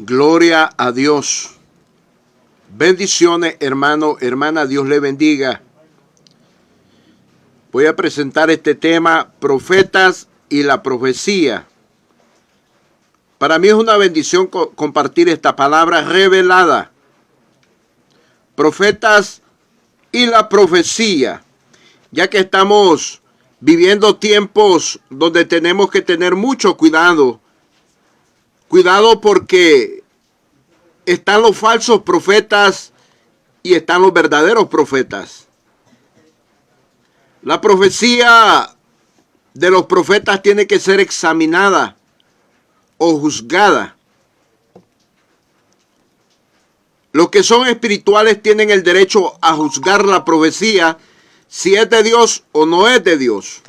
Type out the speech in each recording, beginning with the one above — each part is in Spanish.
Gloria a Dios. Bendiciones, hermano, hermana, Dios le bendiga. Voy a presentar este tema, profetas y la profecía. Para mí es una bendición compartir esta palabra revelada. Profetas y la profecía, ya que estamos viviendo tiempos donde tenemos que tener mucho cuidado. Cuidado porque están los falsos profetas y están los verdaderos profetas. La profecía de los profetas tiene que ser examinada o juzgada. Los que son espirituales tienen el derecho a juzgar la profecía si es de Dios o no es de Dios.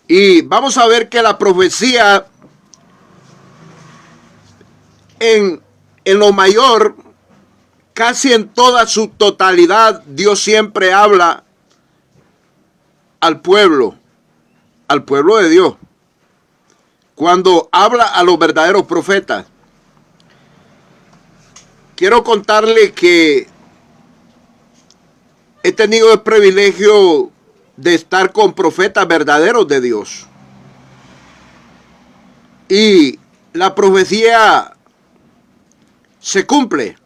Y vamos a ver que la profecía en lo mayor, casi en toda su totalidad, Dios siempre habla al pueblo de Dios. Cuando habla a los verdaderos profetas. Quiero contarle que he tenido el privilegio de estar con profetas verdaderos de Dios. Y la profecía se cumple.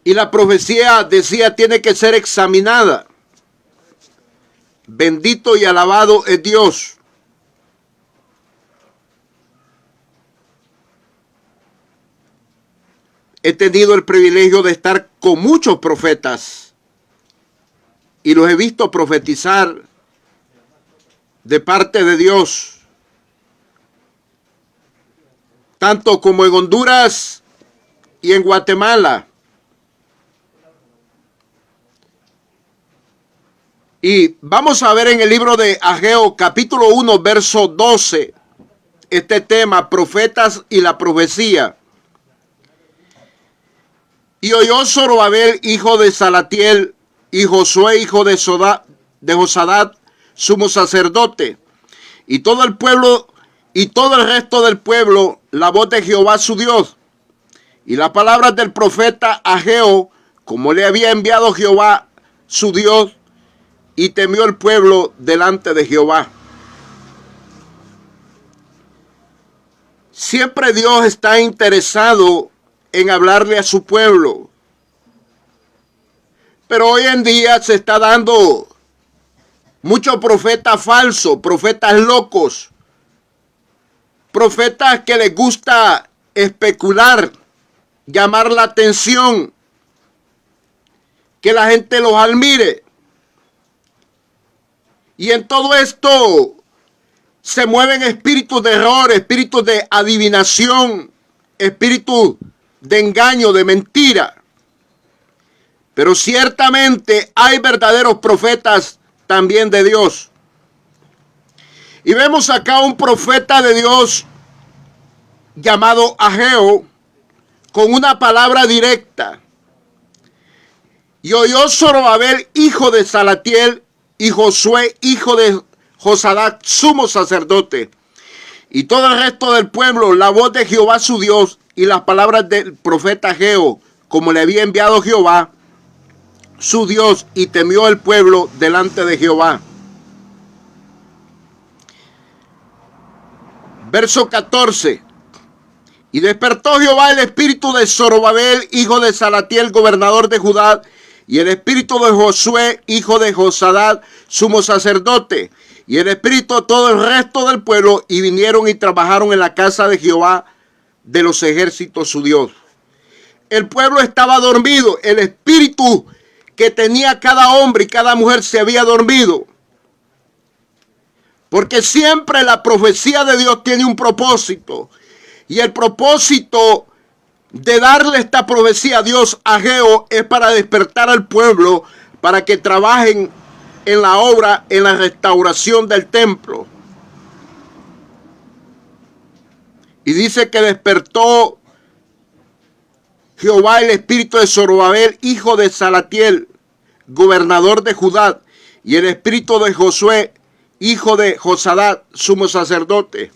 Y la profecía, decía, tiene que ser examinada. Bendito y alabado es Dios. He tenido el privilegio de estar con muchos profetas y los he visto profetizar de parte de Dios, tanto como en Honduras y en Guatemala. Y vamos a ver en el libro de Ageo, capítulo 1, verso 12, este tema, profetas y la profecía. Y oyó Zorobabel, hijo de Salatiel, y Josué, hijo de Josadat, sumo sacerdote, y todo el pueblo, y todo el resto del pueblo, la voz de Jehová su Dios, y las palabras del profeta Ageo, como le había enviado Jehová su Dios, y temió el pueblo delante de Jehová. Siempre Dios está interesado en hablarle a su pueblo. Pero hoy en día se está dando muchos profetas falsos, profetas locos, profetas que les gusta especular, llamar la atención, que la gente los admire. Y en todo esto se mueven espíritus de error, espíritus de adivinación, espíritus de engaño, de mentira. Pero ciertamente hay verdaderos profetas también de Dios. Y vemos acá un profeta de Dios llamado Ageo con una palabra directa. Y oyó Zorobabel, hijo de Salatiel, y Josué, hijo de Josadat, sumo sacerdote, y todo el resto del pueblo, la voz de Jehová su Dios, y las palabras del profeta Ageo, como le había enviado Jehová su Dios, y temió el pueblo delante de Jehová. Verso 14. Y despertó Jehová el espíritu de Zorobabel, hijo de Salatiel, gobernador de Judá, y el espíritu de Josué, hijo de Josadat, sumo sacerdote, y el espíritu de todo el resto del pueblo, y vinieron y trabajaron en la casa de Jehová de los ejércitos su Dios. El pueblo estaba dormido, el espíritu que tenía cada hombre y cada mujer se había dormido. Porque siempre la profecía de Dios tiene un propósito. Y el propósito de darle esta profecía a Dios a Ageo es para despertar al pueblo, para que trabajen en la obra, en la restauración del templo. Y dice que despertó Jehová el espíritu de Zorobabel, hijo de Salatiel, gobernador de Judá, y el espíritu de Josué, hijo de Josadat, sumo sacerdote.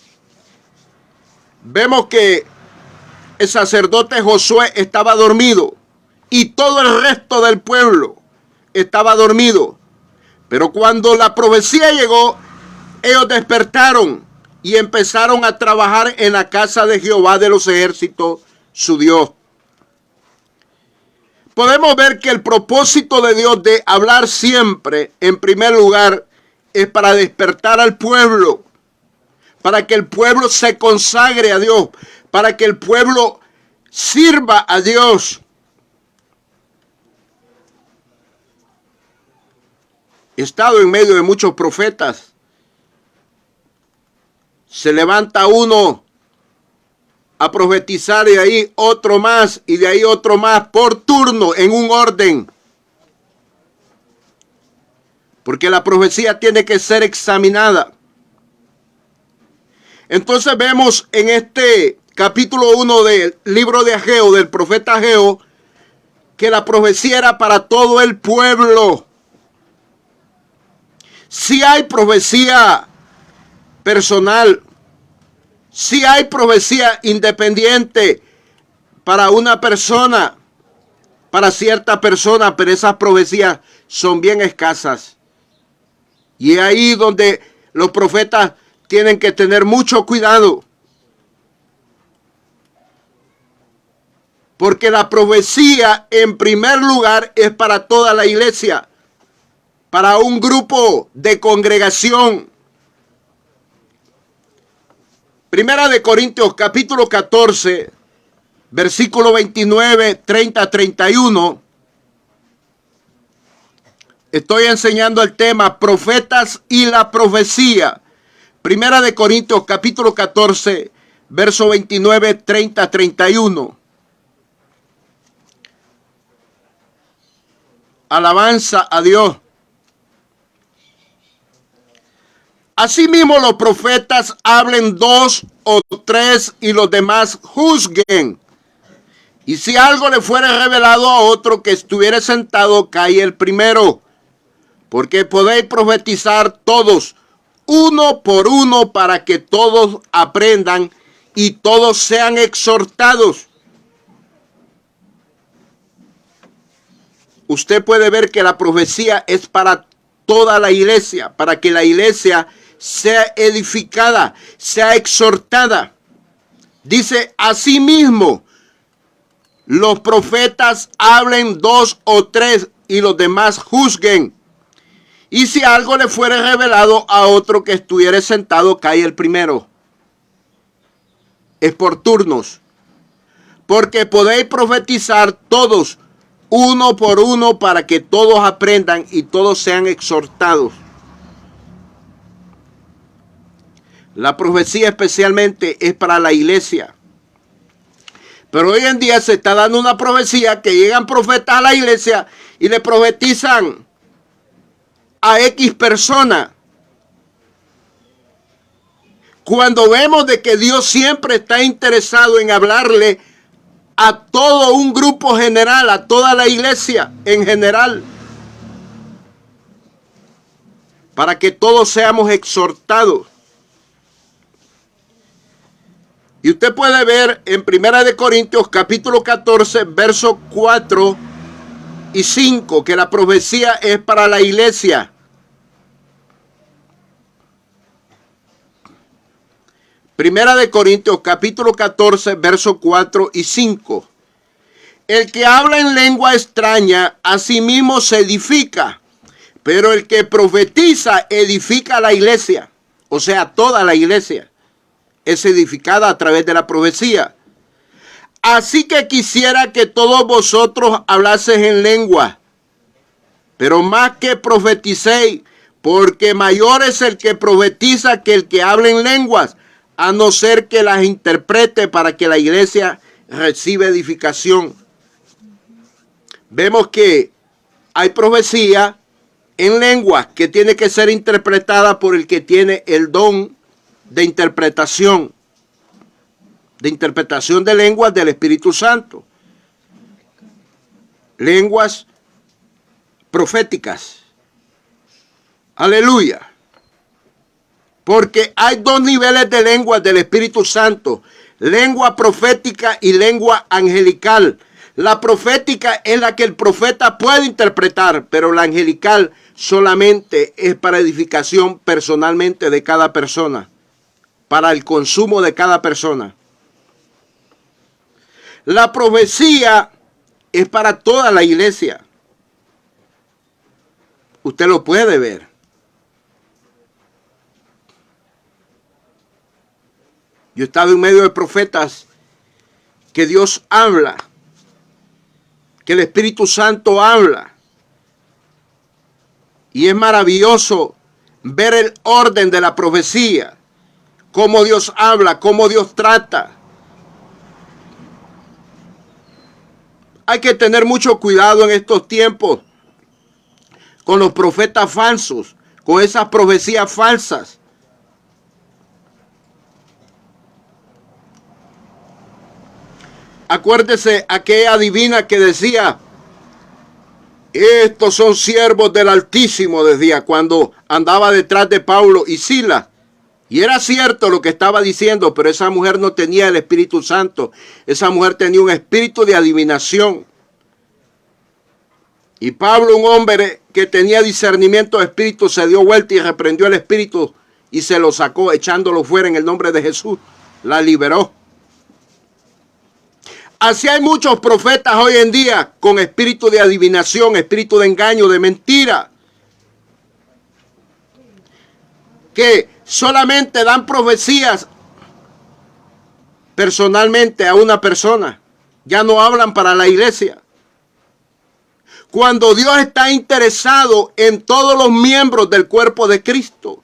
vemos que el sacerdote Josué estaba dormido y todo el resto del pueblo estaba dormido. Pero cuando la profecía llegó, ellos despertaron y empezaron a trabajar en la casa de Jehová de los ejércitos, su Dios. Podemos ver que el propósito de Dios de hablar siempre, en primer lugar, es para despertar al pueblo, para que el pueblo se consagre a Dios, para que el pueblo sirva a Dios. He estado en medio de muchos profetas. Se levanta uno a profetizar y de ahí otro más y de ahí otro más por turno en un orden. Porque la profecía tiene que ser examinada. Entonces vemos en este capítulo 1 del libro de Ageo, del profeta Ageo, que la profecía era para todo el pueblo. Si hay profecía personal, si hay profecía independiente para una persona, para cierta persona, pero esas profecías son bien escasas. Y es ahí donde los profetas tienen que tener mucho cuidado. Porque la profecía, en primer lugar, es para toda la iglesia, para un grupo de congregación. Primera de Corintios, capítulo 14, versículo 29, 30, 31. Estoy enseñando el tema profetas y la profecía. Primera de Corintios, capítulo 14, verso 29, 30, 31. Alabanza a Dios. Asimismo los profetas hablen 2 o 3 y los demás juzguen. Y si algo le fuera revelado a otro que estuviera sentado, cae el primero. Porque podéis profetizar todos, uno por uno, para que todos aprendan y todos sean exhortados. Usted puede ver que la profecía es para toda la iglesia, para que la iglesia sea edificada, sea exhortada. Dice, asimismo, los profetas hablen 2 o 3 y los demás juzguen. Y si algo le fuere revelado a otro que estuviera sentado, cae el primero. Es por turnos. Porque podéis profetizar todos, uno por uno, para que todos aprendan y todos sean exhortados. La profecía especialmente es para la iglesia. Pero hoy en día se está dando una profecía que llegan profetas a la iglesia y le profetizan a X persona. Cuando vemos de que Dios siempre está interesado en hablarle a todo un grupo general, a toda la iglesia en general, para que todos seamos exhortados. Y usted puede ver en Primera de Corintios capítulo 14, versos 4 y 5, que la profecía es para la iglesia. Primera de Corintios capítulo 14, versos 4 y 5. El que habla en lengua extraña, a sí mismo se edifica, pero el que profetiza edifica a la iglesia, o sea, toda la iglesia es edificada a través de la profecía. Así que quisiera que todos vosotros hablaseis en lengua, pero más que profeticéis, porque mayor es el que profetiza que el que habla en lenguas, a no ser que las interprete para que la iglesia reciba edificación. Vemos que hay profecía en lenguas que tiene que ser interpretada por el que tiene el don de interpretación de lenguas del Espíritu Santo. Lenguas proféticas. Aleluya. Porque hay dos niveles de lenguas del Espíritu Santo. lengua profética y lengua angelical. La profética es la que el profeta puede interpretar, pero la angelical solamente es para edificación personalmente de cada persona, para el consumo de cada persona. La profecía es para toda la iglesia. Usted lo puede ver. Yo he estado en medio de profetas que Dios habla, que el Espíritu Santo habla. Y es maravilloso ver el orden de la profecía, cómo Dios habla, cómo Dios trata. Hay que tener mucho cuidado en estos tiempos con los profetas falsos, con esas profecías falsas. Acuérdese aquella divina que decía, estos son siervos del Altísimo, decía, cuando andaba detrás de Pablo y Silas. Y era cierto lo que estaba diciendo, pero esa mujer no tenía el Espíritu Santo. Esa mujer tenía un espíritu de adivinación. Y Pablo, un hombre que tenía discernimiento de espíritu, se dio vuelta y reprendió el espíritu y se lo sacó, echándolo fuera en el nombre de Jesús. La liberó. Así hay muchos profetas hoy en día con espíritu de adivinación, espíritu de engaño, de mentira, que solamente dan profecías personalmente a una persona. Ya no hablan para la iglesia. Cuando Dios está interesado en todos los miembros del cuerpo de Cristo.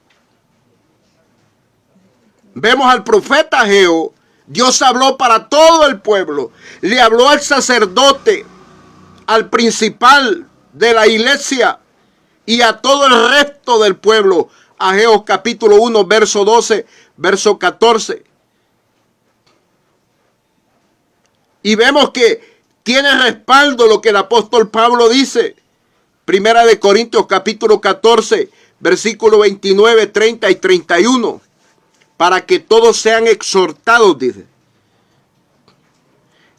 Vemos al profeta Ageo. Dios habló para todo el pueblo. Le habló al sacerdote, al principal de la iglesia y a todo el resto del pueblo. Ageo capítulo 1, verso 12, verso 14. Y vemos que tiene respaldo lo que el apóstol Pablo dice. Primera de Corintios capítulo 14, versículo 29, 30 y 31. Para que todos sean exhortados, dice.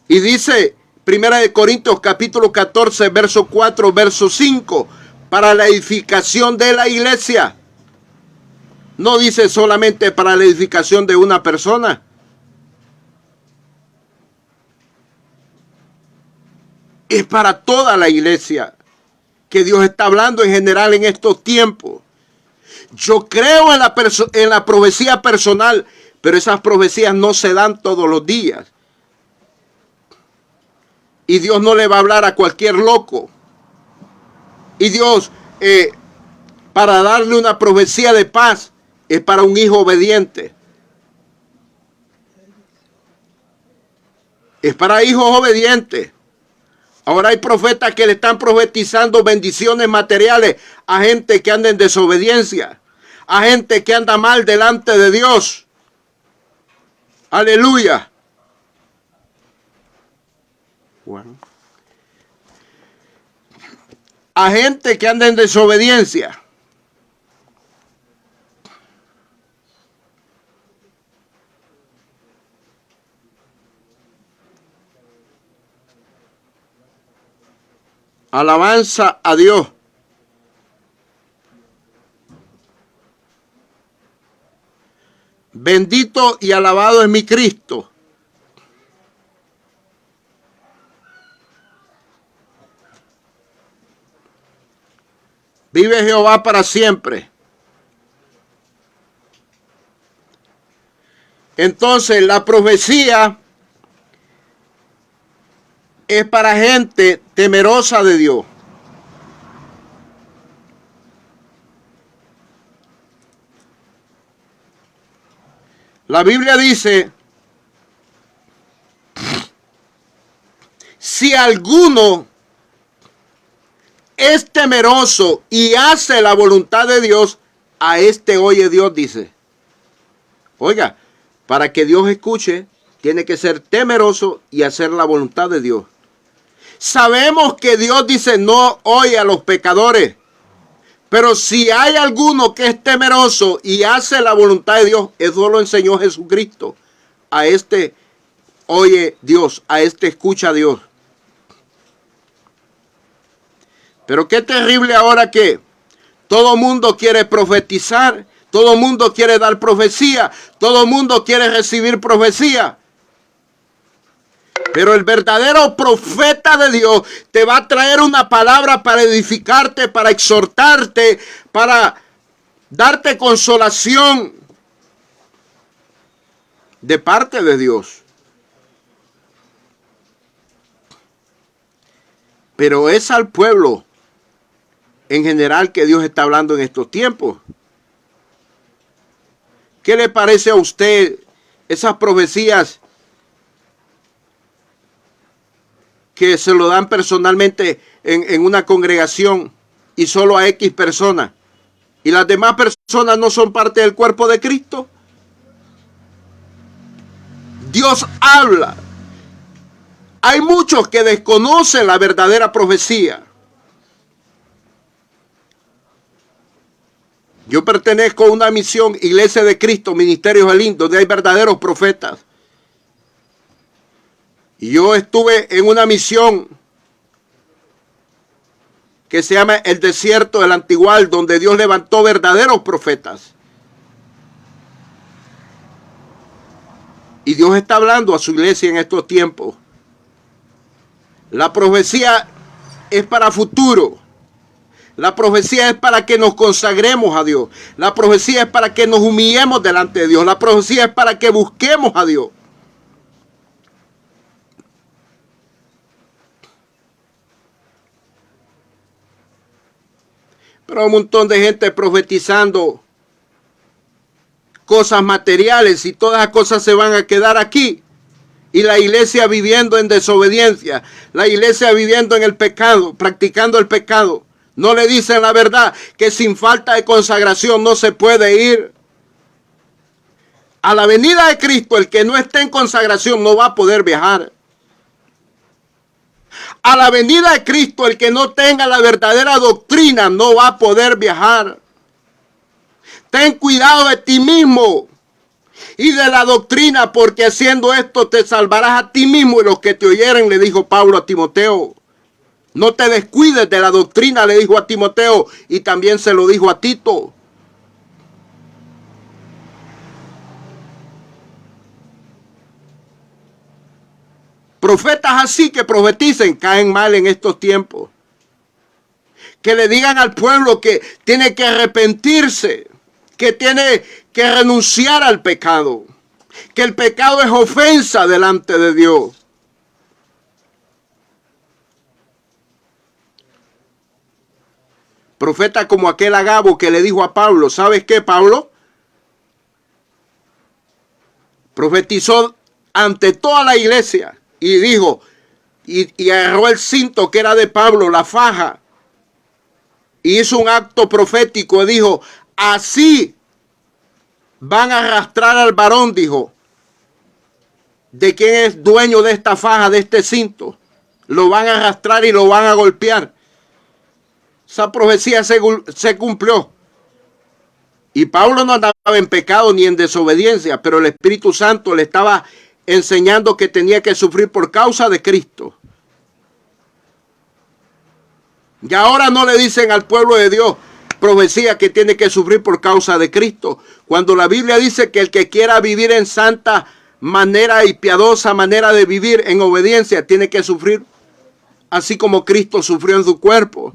Y dice, Primera de Corintios capítulo 14, verso 4, verso 5, para la edificación de la iglesia. No dice solamente para la edificación de una persona. Es para toda la iglesia que Dios está hablando en general en estos tiempos. Yo creo en la profecía personal, pero esas profecías no se dan todos los días. Y Dios no le va a hablar a cualquier loco. Y Dios, para darle una profecía de paz, es para un hijo obediente. Es para hijos obedientes. Ahora hay profetas que le están profetizando bendiciones materiales a gente que anda en desobediencia. A gente que anda mal delante de Dios. Aleluya. Bueno. A gente que anda en desobediencia. Alabanza a Dios. Bendito y alabado es mi Cristo. Vive Jehová para siempre. Entonces la profecía es para gente temerosa de Dios. La Biblia dice, si alguno es temeroso y hace la voluntad de Dios, a este oye Dios, dice. Oiga, para que Dios escuche, tiene que ser temeroso y hacer la voluntad de Dios. Sabemos que Dios dice no oye a los pecadores. Pero si hay alguno que es temeroso y hace la voluntad de Dios, eso lo enseñó Jesucristo. A este oye Dios, a este escucha Dios. Pero qué terrible ahora que todo mundo quiere profetizar, todo mundo quiere dar profecía, todo mundo quiere recibir profecía. Pero el verdadero profeta de Dios te va a traer una palabra para edificarte, para exhortarte, para darte consolación de parte de Dios. Pero es al pueblo en general que Dios está hablando en estos tiempos. ¿Qué le parece a usted esas profecías que se lo dan personalmente en una congregación y solo a X personas? ¿Y las demás personas no son parte del cuerpo de Cristo? Dios habla. Hay muchos que desconocen la verdadera profecía. Yo pertenezco a una misión, Iglesia de Cristo, Ministerios Elim, donde hay verdaderos profetas. Y yo estuve en una misión que se llama el desierto del Antigual, donde Dios levantó verdaderos profetas. Y Dios está hablando a su iglesia en estos tiempos. La profecía es para futuro. La profecía es para que nos consagremos a Dios. La profecía es para que nos humillemos delante de Dios. La profecía es para que busquemos a Dios. Pero hay un montón de gente profetizando cosas materiales y todas las cosas se van a quedar aquí. Y la iglesia viviendo en desobediencia, la iglesia viviendo en el pecado, practicando el pecado. No le dicen la verdad, que sin falta de consagración no se puede ir a la venida de Cristo. El que no esté en consagración no va a poder viajar. A la venida de Cristo, el que no tenga la verdadera doctrina no va a poder viajar. Ten cuidado de ti mismo y de la doctrina, porque haciendo esto te salvarás a ti mismo y los que te oyeren, le dijo Pablo a Timoteo. No te descuides de la doctrina, le dijo a Timoteo, y también se lo dijo a Tito. Profetas así que profeticen caen mal en estos tiempos. Que le digan al pueblo que tiene que arrepentirse, que tiene que renunciar al pecado, que el pecado es ofensa delante de Dios. Profeta como aquel Agabo que le dijo a Pablo, ¿sabes qué, Pablo? Profetizó ante toda la iglesia y dijo, y agarró el cinto que era de Pablo, la faja, y hizo un acto profético y dijo, así van a arrastrar al varón, dijo, de quien es dueño de esta faja, de este cinto. Lo van a arrastrar y lo van a golpear. Esa profecía se cumplió. Y Pablo no andaba en pecado ni en desobediencia, pero el Espíritu Santo le estaba enseñando que tenía que sufrir por causa de Cristo. Y ahora no le dicen al pueblo de Dios profecía que tiene que sufrir por causa de Cristo. Cuando la Biblia dice que el que quiera vivir en santa manera y piadosa manera de vivir en obediencia tiene que sufrir así como Cristo sufrió en su cuerpo.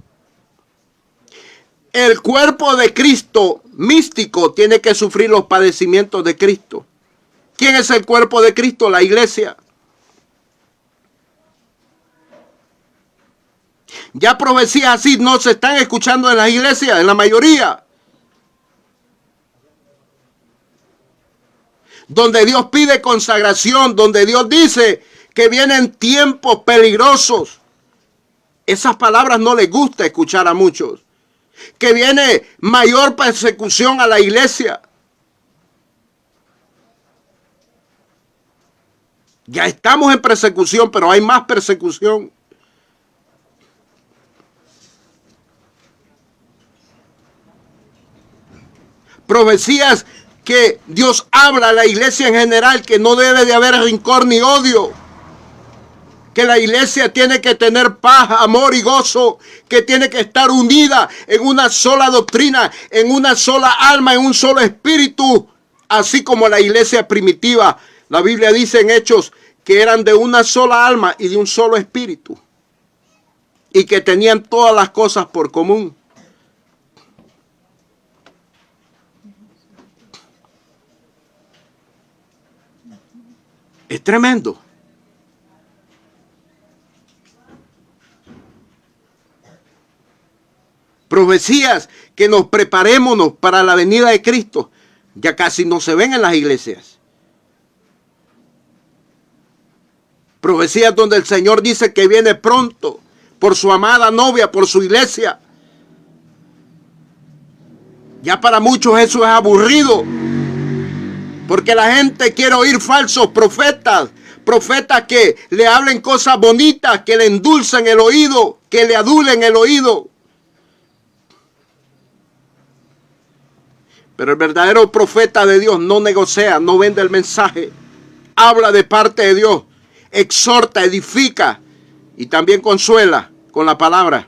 El cuerpo de Cristo místico tiene que sufrir los padecimientos de Cristo. ¿Quién es el cuerpo de Cristo? La iglesia. Ya profecías así no se están escuchando en las iglesias, en la mayoría. Donde Dios pide consagración, donde Dios dice que vienen tiempos peligrosos. Esas palabras no les gusta escuchar a muchos. Que viene mayor persecución a la iglesia. Ya estamos en persecución, pero hay más persecución. Profecías que Dios habla a la iglesia en general que no debe de haber rencor ni odio, que la iglesia tiene que tener paz, amor y gozo, que tiene que estar unida en una sola doctrina, en una sola alma, en un solo espíritu, así como la iglesia primitiva. La Biblia dice en Hechos que eran de una sola alma y de un solo espíritu, y que tenían todas las cosas por común. Es tremendo. Profecías que nos preparémonos para la venida de Cristo ya casi no se ven en las iglesias. Profecías donde el Señor dice que viene pronto por su amada novia, por su iglesia. Ya para muchos eso es aburrido, porque la gente quiere oír falsos profetas, profetas que le hablen cosas bonitas, que le endulcen el oído, que le adulen el oído. Pero el verdadero profeta de Dios no negocia, no vende el mensaje. Habla de parte de Dios, exhorta, edifica y también consuela con la palabra.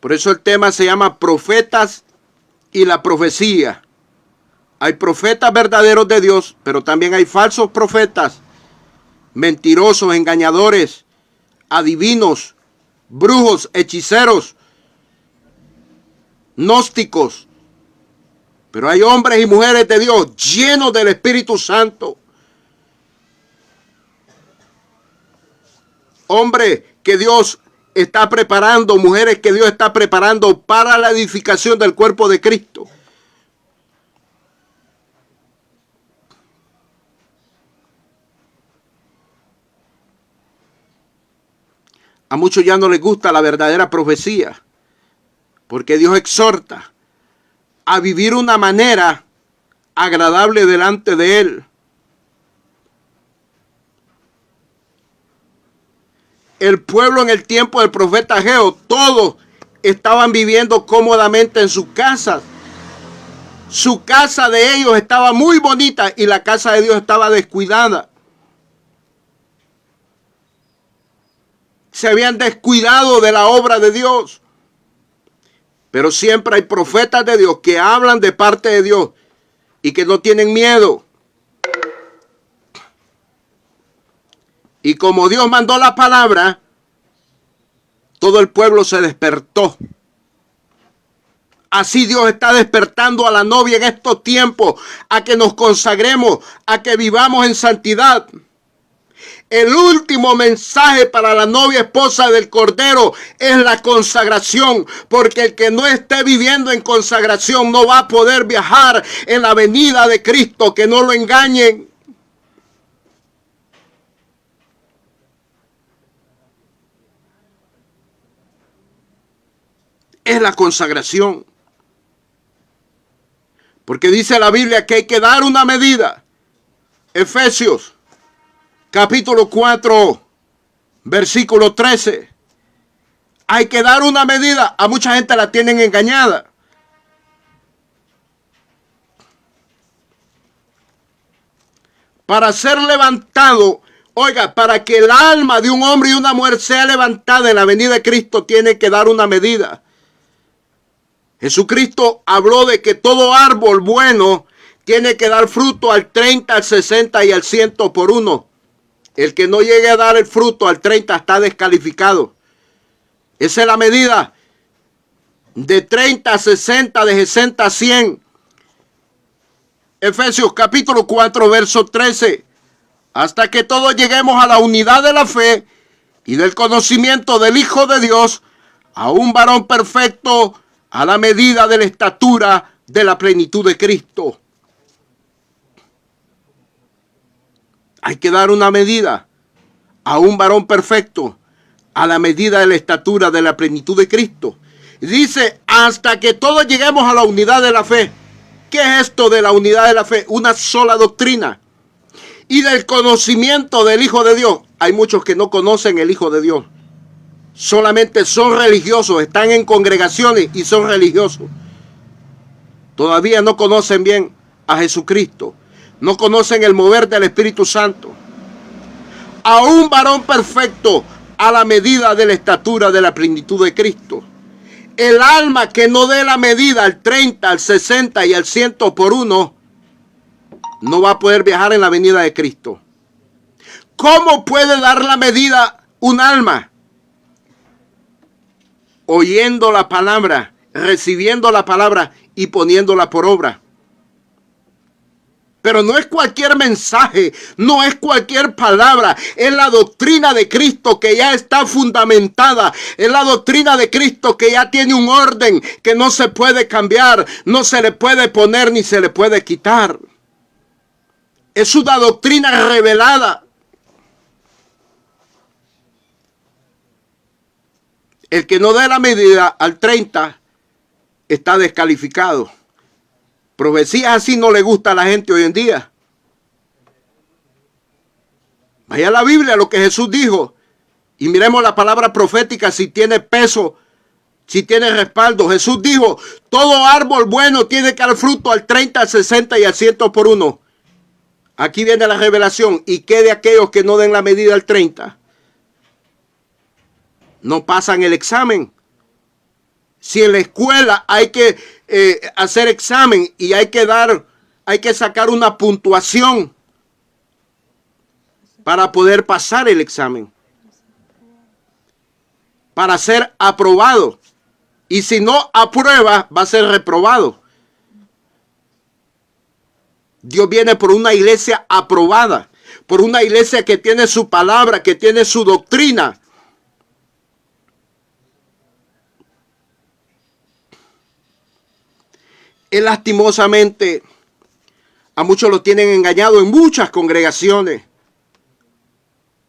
Por eso el tema se llama profetas y la profecía. Hay profetas verdaderos de Dios, pero también hay falsos profetas, mentirosos, engañadores, adivinos, brujos, hechiceros, gnósticos. Pero hay hombres y mujeres de Dios llenos del Espíritu Santo. Hombres que Dios está preparando, mujeres que Dios está preparando para la edificación del cuerpo de Cristo. A muchos ya no les gusta la verdadera profecía, porque Dios exhorta a vivir una manera agradable delante de Él. El pueblo en el tiempo del profeta Ageo, todos estaban viviendo cómodamente en sus casas. Su casa de ellos estaba muy bonita y la casa de Dios estaba descuidada. Se habían descuidado de la obra de Dios. Pero siempre hay profetas de Dios que hablan de parte de Dios y que no tienen miedo. Y como Dios mandó la palabra, todo el pueblo se despertó. Así Dios está despertando a la novia en estos tiempos, a que nos consagremos, a que vivamos en santidad. El último mensaje para la novia esposa del Cordero es la consagración, porque el que no esté viviendo en consagración no va a poder viajar en la venida de Cristo, que no lo engañen. Es la consagración. Porque dice la Biblia que hay que dar una medida. Efesios capítulo 4, versículo 13. Hay que dar una medida. A mucha gente la tienen engañada. Para ser levantado, oiga, para que el alma de un hombre y una mujer sea levantada en la venida de Cristo, tiene que dar una medida. Jesucristo habló de que todo árbol bueno tiene que dar fruto al 30, al 60 y al 100 por uno. El que no llegue a dar el fruto al 30 está descalificado. Esa es la medida. De 30 a 60, de 60 a 100. Efesios capítulo 4, verso 13. Hasta que todos lleguemos a la unidad de la fe y del conocimiento del Hijo de Dios, a un varón perfecto, a la medida de la estatura de la plenitud de Cristo. Hay que dar una medida a un varón perfecto, a la medida de la estatura de la plenitud de Cristo. Dice, hasta que todos lleguemos a la unidad de la fe. ¿Qué es esto de la unidad de la fe? Una sola doctrina. Y del conocimiento del Hijo de Dios. Hay muchos que no conocen el Hijo de Dios. solamente son religiosos, están en congregaciones y son religiosos. Todavía no conocen bien a Jesucristo. No conocen el mover del Espíritu Santo. A un varón perfecto a la medida de la estatura de la plenitud de Cristo. El alma que no dé la medida al 30, al 60 y al 100 por uno, no va a poder viajar en la venida de Cristo. ¿Cómo puede dar la medida un alma? Oyendo la palabra, recibiendo la palabra y poniéndola por obra. Pero no es cualquier mensaje, no es cualquier palabra, es la doctrina de Cristo que ya está fundamentada, es la doctrina de Cristo que ya tiene un orden que no se puede cambiar, no se le puede poner ni se le puede quitar. Es una doctrina revelada. El que no dé la medida al 30 está descalificado. Profecías así no le gusta a la gente hoy en día. Vaya a la Biblia lo que Jesús dijo y miremos la palabra profética si tiene peso, si tiene respaldo. Jesús dijo, todo árbol bueno tiene que dar fruto al 30, al 60 y al 100 por uno. Aquí viene la revelación. ¿Y qué de aquellos que no den la medida al 30? No pasan el examen. Si en la escuela hay que hacer examen y hay que sacar una puntuación para poder pasar el examen, para ser aprobado. Y si no aprueba, va a ser reprobado. Dios viene por una iglesia aprobada, por una iglesia que tiene su palabra, que tiene su doctrina. Lastimosamente, a muchos los tienen engañado en muchas congregaciones,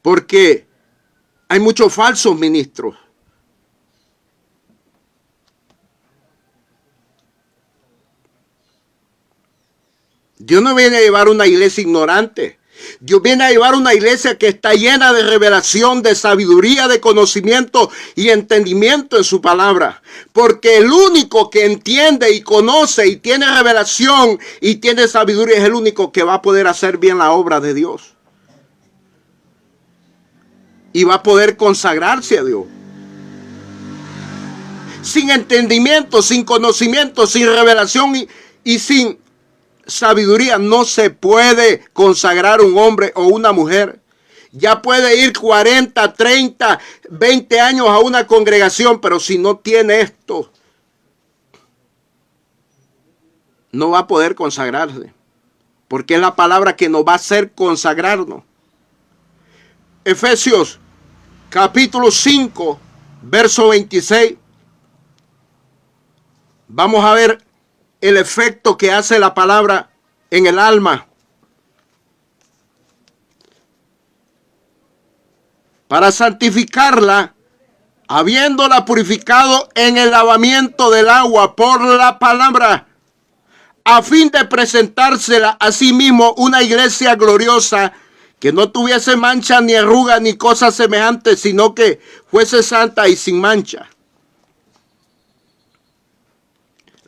porque hay muchos falsos ministros. Dios no viene a llevar una iglesia ignorante. Dios viene a llevar una iglesia que está llena de revelación, de sabiduría, de conocimiento y entendimiento en su palabra. Porque el único que entiende y conoce y tiene revelación y tiene sabiduría es el único que va a poder hacer bien la obra de Dios. Y va a poder consagrarse a Dios. Sin entendimiento, sin conocimiento, sin revelación y sin sabiduría no se puede consagrar un hombre o una mujer. Ya puede ir 40, 30, 20 años a una congregación, pero si no tiene esto, no va a poder consagrarse, porque es la palabra que nos va a hacer consagrarnos. Efesios capítulo 5, verso 26. Vamos a ver el efecto que hace la palabra en el alma. Para santificarla, habiéndola purificado en el lavamiento del agua por la palabra, a fin de presentársela a sí mismo una iglesia gloriosa, que no tuviese mancha ni arruga ni cosa semejante, sino que fuese santa y sin mancha.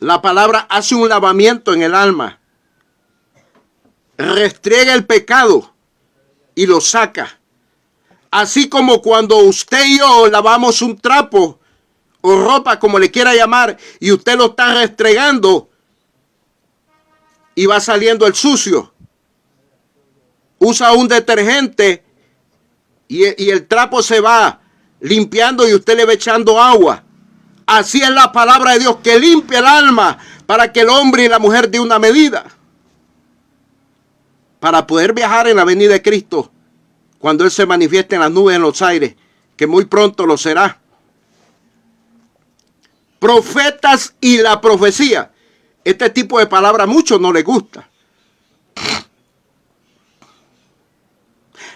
La palabra hace un lavamiento en el alma. Restriega el pecado y lo saca. Así como cuando usted y yo lavamos un trapo o ropa, como le quiera llamar, y usted lo está restregando y va saliendo el sucio. Usa un detergente y el trapo se va limpiando y usted le va echando agua. Así es la palabra de Dios, que limpia el alma para que el hombre y la mujer dé una medida. Para poder viajar en la venida de Cristo, cuando Él se manifieste en las nubes, en los aires, que muy pronto lo será. Profetas y la profecía. Este tipo de palabra a muchos no les gusta.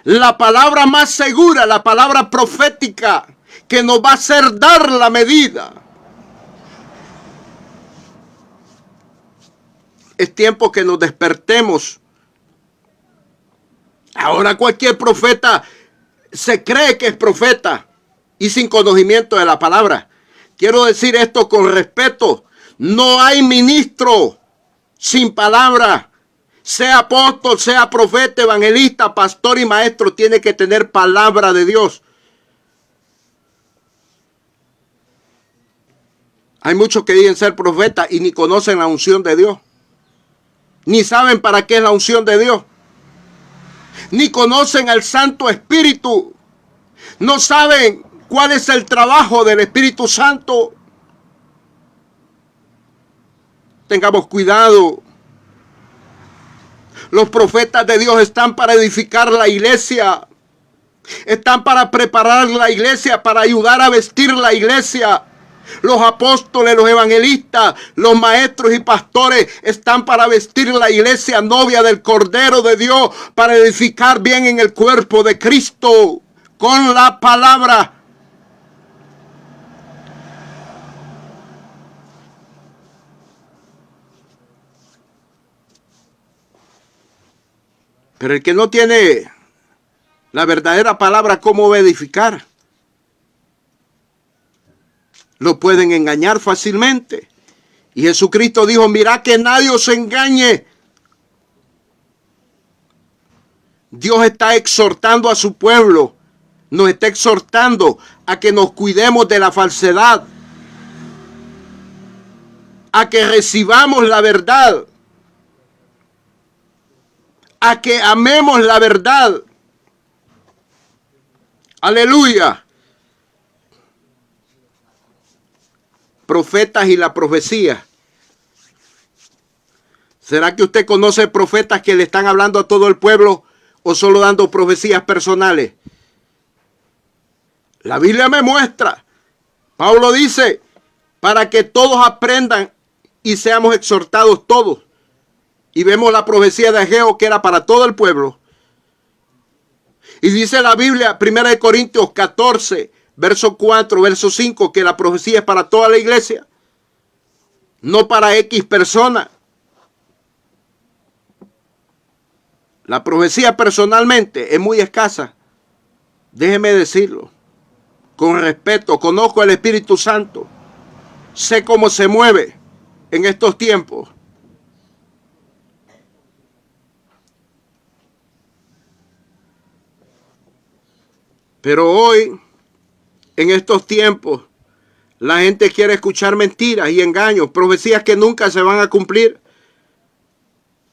La palabra más segura, la palabra profética, que nos va a hacer dar la medida. Es tiempo que nos despertemos. Ahora cualquier profeta se cree que es profeta y sin conocimiento de la palabra. Quiero decir esto con respeto. No hay ministro sin palabra. Sea apóstol, sea profeta, evangelista, pastor y maestro, tiene que tener palabra de Dios. Hay muchos que dicen ser profetas y ni conocen la unción de Dios. Ni saben para qué es la unción de Dios. Ni conocen al Santo Espíritu. No saben cuál es el trabajo del Espíritu Santo. Tengamos cuidado. Los profetas de Dios están para edificar la iglesia. Están para preparar la iglesia, para ayudar a vestir la iglesia. Los apóstoles, los evangelistas, los maestros y pastores están para vestir la iglesia novia del Cordero de Dios, para edificar bien en el cuerpo de Cristo con la palabra. Pero el que no tiene la verdadera palabra, ¿cómo va a edificar? Lo pueden engañar fácilmente. Y Jesucristo dijo, mirad que nadie os engañe. Dios está exhortando a su pueblo, nos está exhortando a que nos cuidemos de la falsedad, a que recibamos la verdad, a que amemos la verdad. Aleluya. Profetas y la profecía. ¿Será que usted conoce profetas que le están hablando a todo el pueblo o solo dando profecías personales? La Biblia me muestra. Pablo dice, para que todos aprendan y seamos exhortados todos. Y vemos la profecía de Ageo que era para todo el pueblo. Y dice la Biblia, 1 Corintios 14, verso 4, verso 5, que la profecía es para toda la iglesia, no para X persona. La profecía personalmente es muy escasa. Déjeme decirlo. Con respeto, conozco al Espíritu Santo. Sé cómo se mueve en estos tiempos. Pero hoy, en estos tiempos, la gente quiere escuchar mentiras y engaños, profecías que nunca se van a cumplir.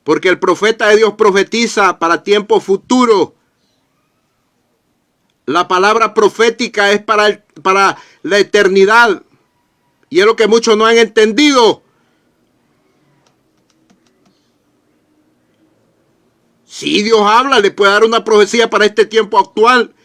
Porque el profeta de Dios profetiza para tiempos futuros. La palabra profética es para la eternidad. Y es lo que muchos no han entendido. Si Dios habla, le puede dar una profecía para este tiempo actual.